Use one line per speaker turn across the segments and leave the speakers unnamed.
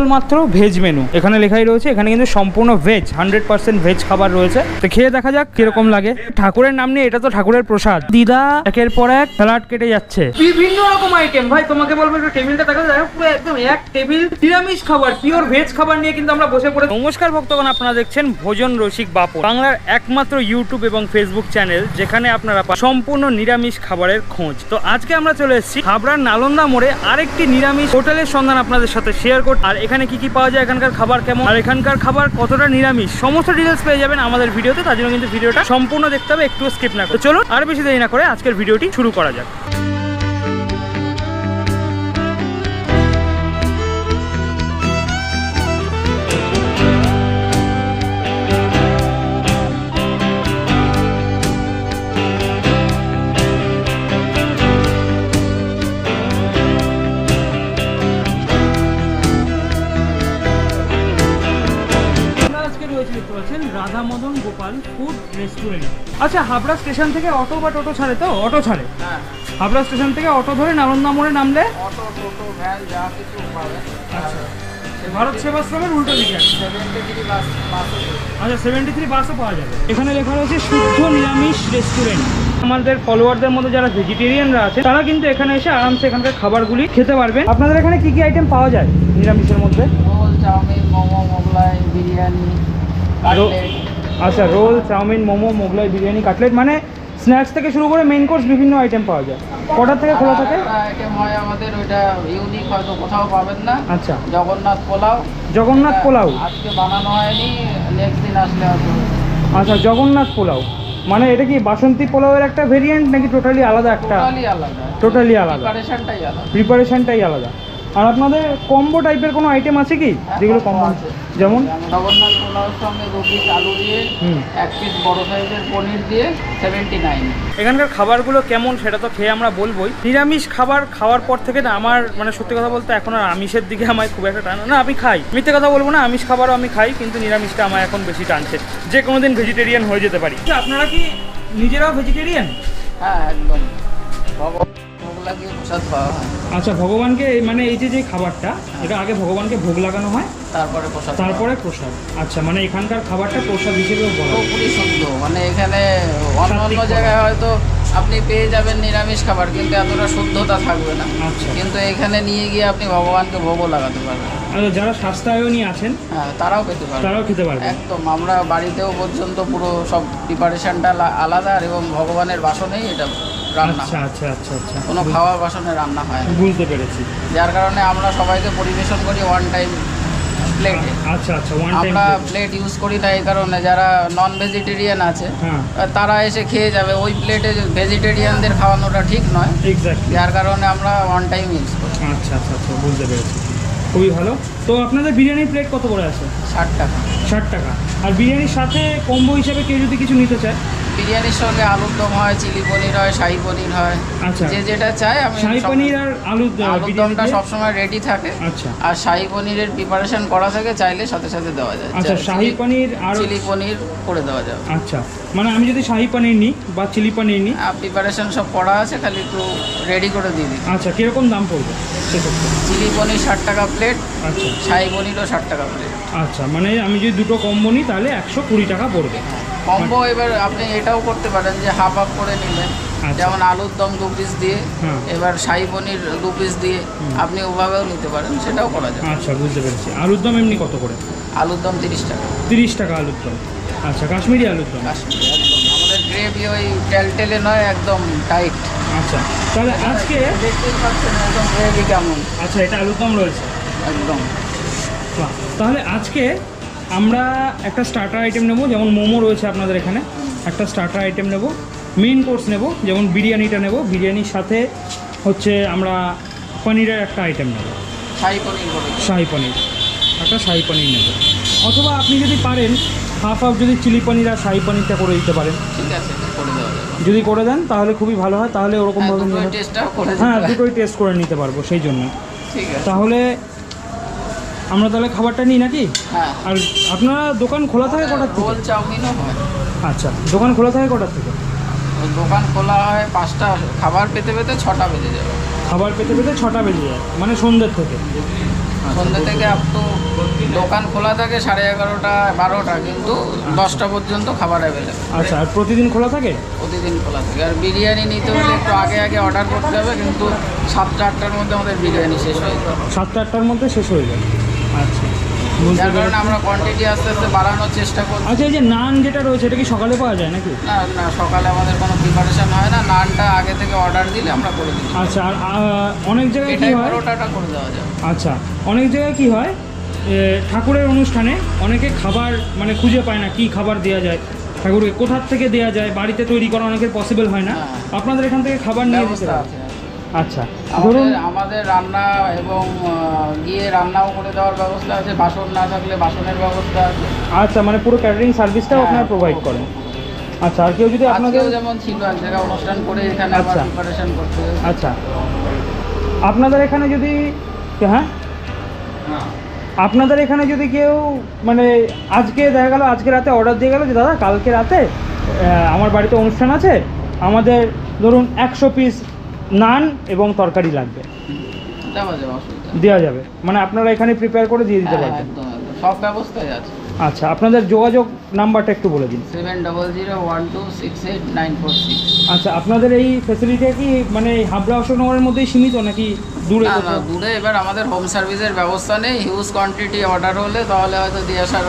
কেবলমাত্র veg menu, এখানে লেখাই রয়েছে। এখানে কিন্তু সম্পূর্ণ ভেজ, 100% ভেজ খাবার রয়েছে। তো খেয়ে দেখা যাক কিরকম লাগে। ঠাকুরের নাম নিয়ে, এটা তো ঠাকুরের প্রসাদ। দিদা একের পর এক স্যালাড কেটে যাচ্ছে, বিভিন্ন রকম আইটেম। ভাই তোমাকে বলবো একটু টেবিলটা দেখা যায়, পুরো একদম এক টেবিল নিরামিষ খাবার, পিওর ভেজ খাবার নিয়ে কিন্তু আমরা বসে পড়ে। নমস্কার ভক্তগণ, আপনারা দেখছেন ভোজন রসিক বাপন, বাংলার একমাত্র ইউটিউব এবং ফেসবুক চ্যানেল যেখানে আপনারা সম্পূর্ণ নিরামিষ খাবারের খোঁজ। তো আজকে আমরা চলে এসেছি হাবড়ার নালন্দা মোড়ে আরেকটি নিরামিষ হোটেলের সন্ধান আপনাদের সাথে শেয়ার করতে। আর এখানে কি কি পাওয়া যায়, এখানকার খাবার কেমন, আর এখানকার খাবার কতটা নিরামিষ, সমস্ত ডিটেলস পেয়ে যাবেন আমাদের ভিডিওতে। তার জন্য কিন্তু ভিডিওটা সম্পূর্ণ দেখতে হবে, একটু স্কিপ না করে। চলুন আর বেশি দেরি না করে আজকের ভিডিওটি শুরু করা যাক। Radha Madan Gopal food restaurant. আচ্ছা, হাবড়া স্টেশন থেকে অটো বা টোটো ছাড়ে তো? অটো ছাড়ে। হ্যাঁ, হাবড়া স্টেশন থেকে অটো ধরে নালন্দা মোড়ে নামলে অটো, টোটো, ভ্যান যা কিছু পাবে। আচ্ছা, ভারত সেবাশ্রমের উল্টো দিকে 73 বাস। আচ্ছা, 73 বাসও পাওয়া যাবে। এখানে লেখা রয়েছে শুদ্ধ নিরামিষ রেস্টুরেন্ট। আমাদের ফলোয়ারদের মধ্যে যারা ভেজিটেরিয়ানরা আছে তারা কিন্তু এখানে এসে আরামসে এখানকার খাবারগুলি খেতে পারবেন। আপনাদের এখানে কি কি আইটেম পাওয়া যায় নিরামিষের মধ্যে? Roll, chow mein, momo, Mughlai, biryani, cutlet. আচ্ছা, roll, chow mein, momo, Mughlai, biryani, cutlet, মানে স্ন্যাক্স থেকে শুরু করে মেইন কোর্স বিভিন্ন আইটেম পাওয়া যায়। কটার থেকে খোলা থাকে? আইটেম হয় আমাদের ওইটা ইউনিক, হয়তো কোথাও পাবেন না। আচ্ছা, জগন্নাথ পোলাও। জগন্নাথ পোলাও আজকে বানানো হয়নি, নেক্সট দিন আসলে হবে। আচ্ছা, জগন্নাথ পোলাও মানে এটা কি বাসন্তী পোলাওয়ের একটা ভেরিয়েন্ট নাকি টোটালি আলাদা? একটা টোটালি আলাদা, প্রিপারেশনটাই আলাদা। আর আপনাদের কম্বো টাইপের কোনো আইটেম আছে কি যেগুলো কম্বো আছে? যেমন জগন্নাথ পোলাওর সঙ্গে 2 পিস আলু দিয়ে, 1 পিস বড় সাইজের পনির দিয়ে 79। এখানকার খাবারগুলো কেমন সেটা তো খেয়ে আমরা বলবোই। নিরামিষ খাবার খাওয়ার পর থেকে না আমার মানে সত্যি কথা বলতে এখন আর আমিষের দিকে আমার খুব একটা টান না। আমি খাই, মিথ্যে কথা বলবো না, আমিষ খাবারও আমি খাই, কিন্তু নিরামিষটা আমার এখন বেশি টানছে। যে কোনো দিন ভেজিটেরিয়ান হয়ে যেতে পারি। আপনারা কি নিজেরাও ভেজিটেরিয়ান? হ্যাঁ, একদম। আচ্ছা, ভগবানকে মানে এই যে খাবারটা, এটা আগে ভগবানকে ভোগ লাগানো হয়, তারপরে প্রসাদ। আচ্ছা, মানে এখানকার খাবারটা প্রসাদ হিসেবেও পুরোপুরি শুদ্ধ। মানে এখানে অন্য জায়গায় হয়তো আপনি পেয়ে যাবেন নিরামিষ খাবার, কিন্তু এতটা শুদ্ধতা থাকবে না। আচ্ছা, কিন্তু এখানে নিয়ে গিয়ে আপনি ভগবানকে ভোগও লাগাতে পারবেন। আচ্ছা, যারা স্বাস্থ্যায়নী আছেন হ্যাঁ তারাও পেতে পারবে, তারাও খেতে পারবে। একদম, আমরা বাড়িতেও পর্যন্ত পুরো সব প্রিপারেশনটা আলাদা, এবং ভগবানের বাসনেই এটা রান্না। আচ্ছা আচ্ছা আচ্ছা আচ্ছা, কোনো খাওয়া বাসনে রান্না হয় না। বুঝতে পেরেছি। যার কারণে আমরা সবাইকে পরিবেশন করি ওয়ান টাইম প্লেটে। আচ্ছা আচ্ছা, আমরা প্লেট ইউজ করি না এই কারণে যারা নন ভেজিটেরিয়ান আছে তারা এসে খেয়ে যাবে, ওই প্লেটে ভেজিটেরিয়ানদের খাওয়ানোটা ঠিক নয়। এক্স্যাক্টলি, যার কারণে আমরা ওয়ান টাইম ইউজ করি। আচ্ছা আচ্ছা আচ্ছা, বুঝতে পেরেছি, খুবই ভালো। তো আপনাদের বিরিয়ানির প্লেট কত করে আছে? 60 টাকা। 60 টাকা। আর বিরিয়ানির সাথে কম্বো হিসাবে কেউ যদি কিছু নিতে চায়? বিরিয়ানির সঙ্গে আলুর দম হয়, চিলি পনির হয়, শাহী পনির হয়। আচ্ছা, যে যেটা চায়। আমি শাহী পনির আর আলুর দমটা সবসময় রেডি থাকে। আচ্ছা, আর শাহী পনিরের প্রিপারেশন করা থাকে, চাইলে সাথে সাথে দেওয়া যায়। আচ্ছা, শাহী পনির আর চিলি পনির করে দেওয়া যাবে। আচ্ছা, মানে আমি যদি শাহী পনির নিই বা চিলি পনির নিই, প্রিপারেশন সব করা আছে, খালি একটু রেডি করে দিয়ে দিই। আচ্ছা, কীরকম দাম পড়বে সেক্ষেত্রে? চিলি পনির 60 টাকা প্লেট। আচ্ছা, শাহী পনিরও 60 টাকা প্লেট। আচ্ছা, মানে আমি যদি দুটো কম্বো নিই তাহলে 120 টাকা পড়বে কম্বো। এবার আপনি এটাও করতে পারেন যে হাফ হাফ করে নিলেন, যেমন আলুর দম 2 পিস দিয়ে, এবার শাহী পনির 2 পিস দিয়ে, আপনি ওভাবেও নিতে পারেন, সেটাও করা যায়। আচ্ছা, বুঝতে পেরেছি। আলুর দম এমনি কত করে? আলুর দম 30 টাকা। 30 টাকা আলুর দম। আচ্ছা, কাশ্মীরি আলুর দম? কাশ্মীরি, একদম আমাদের গ্রেভি ওই টেলটেলে নয়, একদম টাইট। আচ্ছা, তাহলে আজকে দেখতেই পাচ্ছেন একদম গ্রেভি কেমন। আচ্ছা, এটা আলুর দম রয়েছে একদম। তাহলে আজকে আমরা একটা স্টার্টার আইটেম নেব, যেমন মোমো রয়েছে আপনাদের এখানে, একটা স্টার্টার আইটেম নেব, মেইন কোর্স নেব, যেমন বিরিয়ানিটা নেব, বিরিয়ানির সাথে হচ্ছে আমরা পনিরের একটা আইটেম নেব, শাহী পনির। শাহী পনির, একটা শাহী পনির নেব, অথবা আপনি যদি পারেন হাফ হাফ যদি চিলি পনির আর শাহী পনিরটা করে দিতে পারেন। ঠিক আছে, করে দেওয়া যাবে। যদি করে দেন তাহলে খুবই ভালো হয়, তাহলে ওরকমভাবে হ্যাঁ দুটোই টেস্ট করে নিতে পারবো সেই জন্য। ঠিক আছে, তাহলে আমরা তাহলে খাবারটা নিই নাকি? হ্যাঁ। আর আপনারা দোকান খোলা থাকে কটার থেকে? রোল চাউমিনও হয়। আচ্ছা, দোকান খোলা থাকে কটার থেকে? দোকান খোলা হয় 5টা, খাবার পেতে পেতে 6টা বেজে যাবে। খাবার পেতে পেতে 6টা বেজে যায়, মানে সন্ধ্যের থেকে।
সন্ধ্যে থেকে আপ টু দোকান খোলা থাকে 11:30টা 12টা, কিন্তু 10টা পর্যন্ত খাবার অ্যাভেলেবেল।
আচ্ছা, আর প্রতিদিন খোলা থাকে?
প্রতিদিন খোলা থাকে। আর বিরিয়ানি নিতে হলে একটু আগে আগে অর্ডার করতে হবে, কিন্তু 7টা-8টার মধ্যে আমাদের বিরিয়ানি শেষ হয়ে যাবে।
7টা-8টার মধ্যে শেষ হয়ে যায়। আচ্ছা,
যার কারণে আমরা কোয়ান্টিটি আস্তে আস্তে বাড়ানোর চেষ্টা করছি।
আচ্ছা, এই যে নান যেটা রয়েছে এটা কি সকালে পাওয়া যায় নাকি?
না না, সকালে আমাদের কোনো প্রিপারেশন হয় না, নানটা আগে থেকে অর্ডার দিলে আমরা করে দিই।
আচ্ছা, আর অনেক জায়গায় কি হয়,
পরোটাটা করে দেওয়া যায়।
আচ্ছা, অনেক জায়গায় কি হয়, ঠাকুরের অনুষ্ঠানে অনেকে খাবার মানে খুঁজে পায় না, কি খাবার দেওয়া যায় ঠাকুরকে, কোথার থেকে দেওয়া যায়, বাড়িতে তৈরি করা অনেকের পসিবল হয় না। আপনাদের এখান থেকে খাবার নিয়ে যেতে
আছে।
আচ্ছা, ধরুন
আমাদের রান্না এবং গিয়ে রান্নাও করে দেওয়ার ব্যবস্থা আছে, বাসন না থাকলে বাসনের ব্যবস্থা আছে।
আচ্ছা, মানে পুরো ক্যাটারিং সার্ভিসটাও আপনারা প্রোভাইড করেন। আচ্ছা, আর কেউ যদি আপনাদের
যেমন ছিল এক জায়গায় অনুষ্ঠান করে এখানে আবার প্রিপারেশন করতে।
আচ্ছা, আপনাদের এখানে যদি হ্যাঁ আপনাদের এখানে যদি কেউ মানে আজকে দেখা গেল, আজকে রাতে অর্ডার দিয়ে গেল যে দাদা কালকে রাতে আমার বাড়িতে অনুষ্ঠান আছে, আমাদের ধরুন 100 পিস নান এবং তরকারি লাগবে, দেওয়া যাবে? মানে আপনারা এখানে প্রিপেয়ার করে দিয়ে দিতে পারবেন?
সব ব্যবস্থাই আছে।
আচ্ছা, আপনাদের যোগাযোগ নাম্বারটা একটু বলে দিন।
7001268946।
আচ্ছা, আপনাদের এই ফ্যাসিলিটি কি মানে হাবড়া অশোকনগরের মধ্যেই সীমিত নাকি দূরে?
না, দূরে। এবার আমাদের হোম সার্ভিসের ব্যবস্থা নেই, হিউজ কোয়ান্টিটি অর্ডার হলে তাহলে হয়তো দিয়ে আসার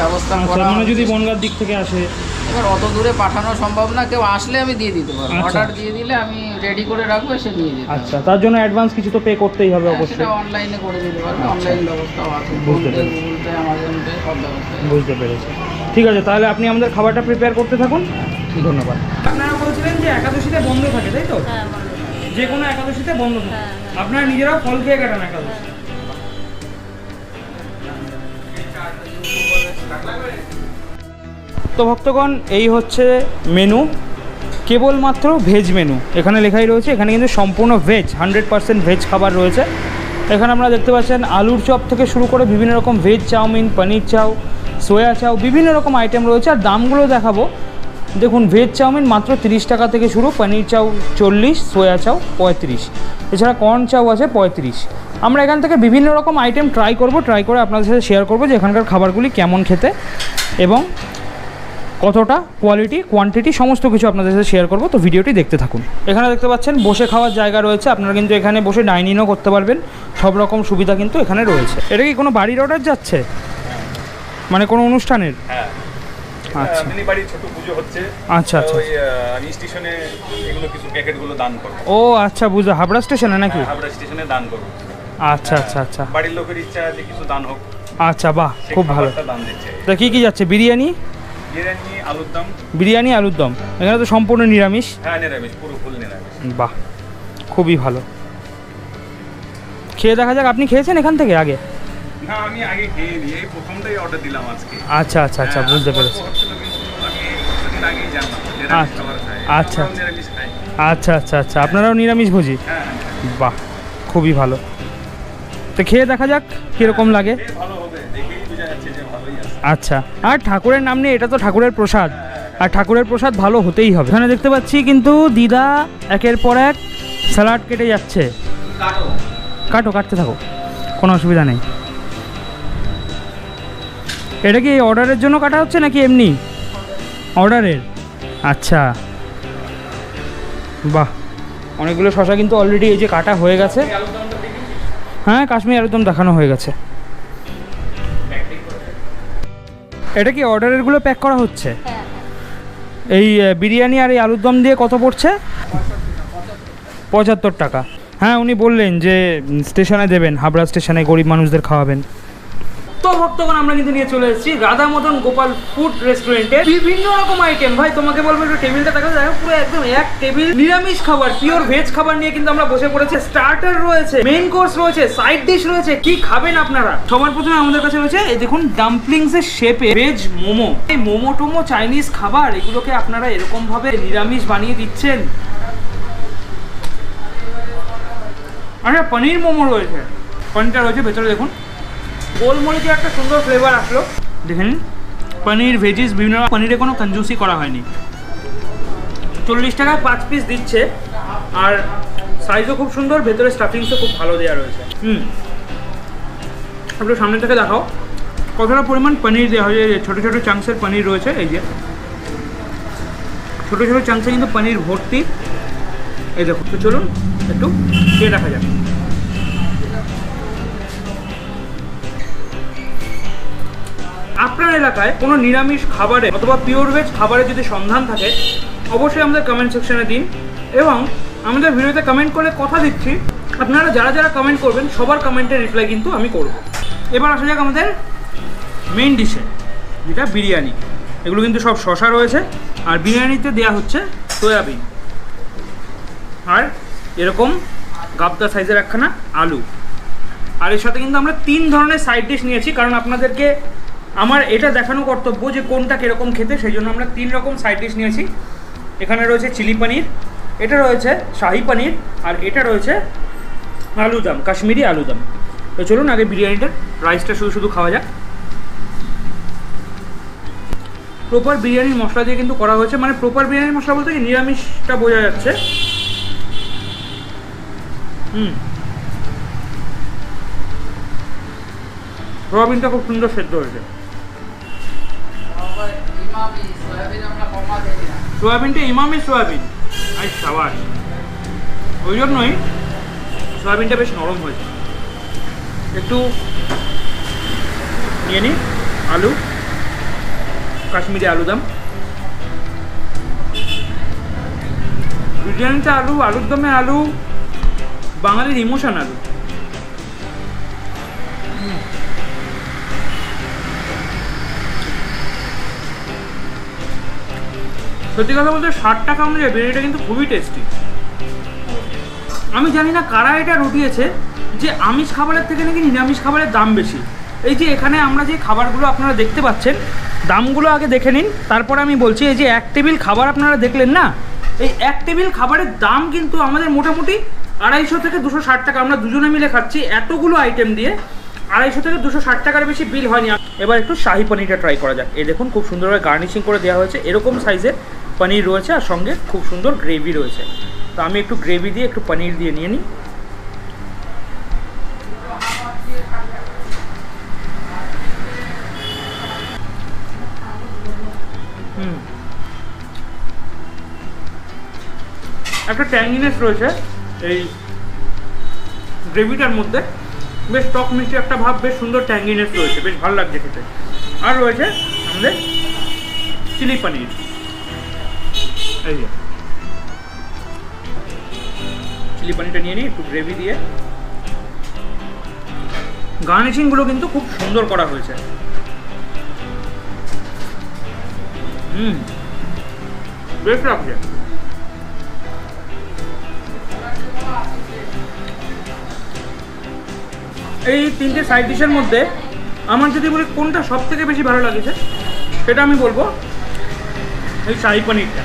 ব্যবস্থা করা।
মানে যদি বনগাঁর দিক থেকে আসে,
এবার অত দূরে পাঠানো সম্ভব না, কেউ আসলে আমি দিয়ে দিতে পারবো। অর্ডার দিয়ে দিলে আমি রেডি করে রাখবো, সে নিয়ে যেতে।
আচ্ছা, তার জন্য অ্যাডভান্স কিছু তো পে করতেই হবে অবশ্যই।
সেটা অনলাইনে করে দিতে পারবে, অনলাইন ব্যবস্থাও আছে, গুগল পে, অ্যামাজন পে, সব ব্যবস্থা।
বুঝতে পেরেছি, ঠিক আছে। তাহলে আপনি আমাদের খাবারটা প্রিপেয়ার করতে থাকুন। ধন্যবাদ। আপনারা বলছিলেন যে একাদশীতে বন্ধ থাকে, তাই তো?
হ্যাঁ,
যে কোনো একাদশীতে বন্ধ থাকে। আপনারা নিজেরাও ফল খেয়ে কাটান একাদশী? তো ভক্তগণ, এই হচ্ছে মেনু, কেবলমাত্র ভেজ মেনু। এখানে লেখাই রয়েছে, এখানে কিন্তু সম্পূর্ণ ভেজ, 100% ভেজ খাবার রয়েছে। এখানে আমরা দেখতে পাচ্ছেন আলুর চপ থেকে শুরু করে বিভিন্ন রকম ভেজ চাউমিন, পনির চাউ, সোয়া চাউ, বিভিন্ন রকম আইটেম রয়েছে। আর দামগুলো দেখাবো। দেখুন, ভেজ চাউমিন মাত্র 30 টাকা থেকে শুরু, পনির চাউ 40, সোয়া চাউ 35, এছাড়া কর্ন চাউ আছে 35। আমরা এখান থেকে বিভিন্ন রকম আইটেম ট্রাই করে আপনাদের সাথে শেয়ার করবো যে এখানকার খাবারগুলি কেমন খেতে এবং কতটা কোয়ালিটি, কোয়ান্টিটি, সমস্ত কিছু আপনাদের সাথে শেয়ার করবো। তো ভিডিওটি দেখতে থাকুন। এখানে দেখতে পাচ্ছেন বসে খাওয়ার জায়গা রয়েছে, আপনারা কিন্তু এখানে বসে ডাইনিংও করতে পারবেন, সব রকম সুবিধা কিন্তু এখানে রয়েছে। এটা কি কোনো বাড়ির অর্ডার যাচ্ছে, মানে কোনো অনুষ্ঠানের?
হ্যাঁ,
আচ্ছা,
মিনি বাড়ি ছোট পুজো হচ্ছে।
আচ্ছা আচ্ছা,
ওই আমি স্টেশনে এগুলো কিছু প্যাকেটগুলো দান করব।
ও আচ্ছা, বুঝা, হাবড়া স্টেশনে নাকি?
হাবড়া স্টেশনে দান করব।
আচ্ছা আচ্ছা আচ্ছা,
বাড়ির লোকের ইচ্ছা যে কিছু দান হোক।
আচ্ছা, বাহ, খুব ভালো।
দান দিচ্ছে।
তা কি কি যাচ্ছে? বিরিয়ানি,
আলুর দম।
বিরিয়ানি, আলুর দম। এখানে তো সম্পূর্ণ নিরামিষ?
হ্যাঁ, নিরামিষ, পুরো ফুল নিরামিষ।
বাহ, খুবই ভালো। খেয়ে দেখা যাক। আপনি খেয়েছেন এখান থেকে আগে?
না, আমি আগে খেয়ে নিই, এই প্রথমটাই অর্ডার দিলাম আজকে।
আচ্ছা আচ্ছা আচ্ছা, বুঝতে পেরেছি। আচ্ছা আচ্ছা আচ্ছা আচ্ছা, আপনারাও নিরামিষ ভোজি? বাহ, খুবই ভালো। তো খেয়ে দেখা যাক কীরকম লাগে। আচ্ছা, আর ঠাকুরের নাম নিয়ে, এটা তো ঠাকুরের প্রসাদ, আর ঠাকুরের প্রসাদ ভালো হতেই হবে। এখানে দেখতে পাচ্ছি কিন্তু দিদা একের পর এক স্যালাড কেটে যাচ্ছে। কাটতে থাকো, কোনো অসুবিধা নেই। এটা কি অর্ডারের জন্য কাটা হচ্ছে নাকি এমনি অর্ডারের? আচ্ছা, বাহ, অনেকগুলো শশা কিন্তু অলরেডি এই যে কাটা হয়ে গেছে। হ্যাঁ, কাশ্মীরি আলুর দম দেখানো হয়ে গেছে। এটা কি অর্ডারেরগুলো প্যাক করা হচ্ছে? এই বিরিয়ানি আর এই আলুর দম দিয়ে কত পড়ছে? 75 টাকা। হ্যাঁ, উনি বললেন যে স্টেশনে দেবেন, হাবড়া স্টেশনে গরিব মানুষদের খাওয়াবেন। তো ভক্তগণ, আমরা কিন্তু নিয়ে চলে এসেছি রাধা মদন গোপাল ফুড রেস্টুরেন্টে বিভিন্ন রকম আইটেম। ভাই, তোমাকে বলবো একটু টেবিলটা দেখো, পুরো একদম এক টেবিল নিরামিষ খাবার, পিওর ভেজ খাবার নিয়ে কিন্তু আমরা বসে পড়েছি। স্টার্টার রয়েছে, মেইন কোর্স রয়েছে, সাইড ডিশ রয়েছে। কি খাবেন আপনারা? সবার প্রথমে আমাদের কাছে রয়েছে এই দেখুন ডাম্পলিংস এর শেপে ভেজ মোমো। এই মোমো টোমো চাইনিজ খাবার, এগুলোকে আপনারা এরকম ভাবে নিরামিষ বানিয়ে দিচ্ছেন। আরে পনির মোমো রয়েছে, পনিরটা রয়েছে ভেতরে, দেখুন গোলমরিচের একটা সুন্দর ফ্লেভার আসলো। দেখেন, পনির, ভেজিস, বিভিন্ন পনিরে কোনো কনজুসি করা হয়নি। 40 টাকায় 5 পিস দিচ্ছে, আর সাইজও খুব সুন্দর, ভেতরে স্টাফিংসও খুব ভালো দেওয়া রয়েছে। একটু সামনে থেকে দেখাও কতটা পরিমাণ পনির দেওয়া হয়েছে। ছোটো ছোটো চাংসের পনির রয়েছে, এই যে ছোটো ছোটো চাংসে কিন্তু পনির ভর্তি। এই দেখো, তো চলুন একটু খেয়ে দেখা যাক। আপনার এলাকায় কোনো নিরামিষ খাবারে অথবা পিওর ভেজ খাবারে যদি সন্ধান থাকে অবশ্যই আমাদের কমেন্ট সেকশনে দিন, এবং আমাদের ভিডিওতে কমেন্ট করে কথা দিচ্ছি আপনারা যারা যারা কমেন্ট করবেন সবার কমেন্টের রিপ্লাই কিন্তু আমি করব। এবার আসা যাক আমাদের মেইন ডিশে, যেটা বিরিয়ানি। এগুলো কিন্তু সব শসা রয়েছে, আর বিরিয়ানিতে দেওয়া হচ্ছে সয়াবিন, আর এরকম গাবদা সাইজের একখানা আলু। আর এর সাথে কিন্তু আমরা 3 ধরনের সাইড ডিশ নিয়েছি, কারণ আপনাদেরকে আমার এটা দেখানো কর্তব্য যে কোনটা কীরকম খেতে, সেই জন্য আমরা 3 রকম সাইড ডিশ নিয়েছি। এখানে রয়েছে চিলি পনির, এটা রয়েছে শাহি পনির, আর এটা রয়েছে আলুদম, কাশ্মীরি আলুদম। তো চলুন আগে বিরিয়ানিটার রাইসটা শুধু শুধু খাওয়া যাক। প্রপার বিরিয়ানির মশলা দিয়ে কিন্তু করা হয়েছে, মানে প্রপার বিরিয়ানির মশলা বলতে কি নিরামিষটা বোঝা যাচ্ছে। সোয়াবিনটা খুব সুন্দর সেদ্ধ হয়েছে। সোয়াবিনটা ইমামি সোয়াবিন, আর সাবাস, ওই জন্যই সোয়াবিনটা বেশ নরম হয়েছে। একটু নিয়ে নিই আলু, কাশ্মীরি আলুদম। বিরিয়ানিতে আলু, আলুর দমে আলু, বাঙালির ইমোশন আলু। সত্যি কথা বলতে 60 টাকা অনুযায়ী বিরিয়ানিটা কিন্তু খুবই টেস্টি। আমি জানি না কারা এটা রটিয়েছে যে আমিষ খাবারের থেকে নাকি নিরামিষ খাবারের দাম বেশি। এই যে এখানে আমরা যে খাবারগুলো আপনারা দেখতে পাচ্ছেন, দামগুলো আগে দেখে নিন, তারপরে আমি বলছি। এই যে 1 টেবিল খাবার আপনারা দেখলেন না, এই 1 টেবিল খাবারের দাম কিন্তু আমাদের মোটামুটি 250 থেকে 260 টাকা। আমরা দুজনে মিলে খাচ্ছি এতগুলো আইটেম দিয়ে, 250 থেকে 260 টাকার বেশি বিল হয়নি। এবার একটু শাহি পনিরটা ট্রাই করা যাক। এই দেখুন খুব সুন্দরভাবে গার্নিশিং করে দেওয়া হয়েছে, এরকম সাইজের পনির রয়েছে, আর সঙ্গে খুব সুন্দর গ্রেভি রয়েছে। তো আমি একটু গ্রেভি দিয়ে একটু পনির দিয়ে নিয়ে নিই। একটা ট্যাঙ্গিনেস রয়েছে এই গ্রেভিটার মধ্যে, বেশ টক মিষ্টি একটা ভাব, বেশ সুন্দর ট্যাঙ্গিনেস রয়েছে, বেশ ভালো লাগছে খেতে। আর রয়েছে আমাদের চিলি পনির, এই যে চিলি পনিরটা নিয়ে নিই একটু গ্রেভি দিয়ে। গার্নিশিংগুলো কিন্তু খুব সুন্দর করা হয়েছে। বেশ লাগছে। এই 3টে সাইড ডিশের মধ্যে আমার যদি বলি কোনটা সব থেকে বেশি ভালো লাগেছে, সেটা আমি বলবো এই শাহি পনিরটা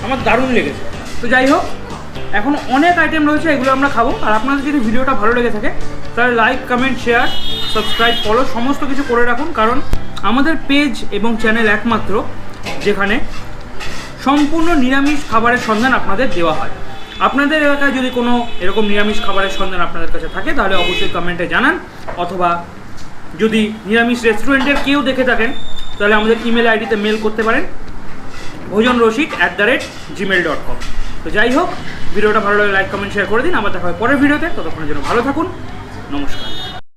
আমার দারুণ লেগেছে। তো যাই হোক, এখন অনেক আইটেম রয়েছে, এগুলো আমরা খাবো। আর আপনাদের যদি ভিডিওটা ভালো লেগে থাকে তাহলে like, comment, share, subscribe, follow সমস্ত কিছু করে রাখুন, কারণ আমাদের পেজ এবং চ্যানেল একমাত্র যেখানে সম্পূর্ণ নিরামিষ খাবারের সন্ধান আপনাদের দেওয়া হয়। আপনাদের এলাকায় যদি কোনো এরকম নিরামিষ খাবারের সন্ধান আপনাদের কাছে থাকে তাহলে অবশ্যই কমেন্টে জানান, অথবা যদি নিরামিষ রেস্টুরেন্টের কেউ দেখে থাকেন তাহলে আমাদের ইমেল আইডিতে মেল করতে পারেন, bhojanrosik@gmail.com। তো যাই হোক, ভিডিওটা ভালো লাগলে লাইক, কমেন্ট, শেয়ার করে দিন। আবার দেখা হয় পরের ভিডিওতে, ততক্ষণের জন্য ভালো থাকুন, নমস্কার।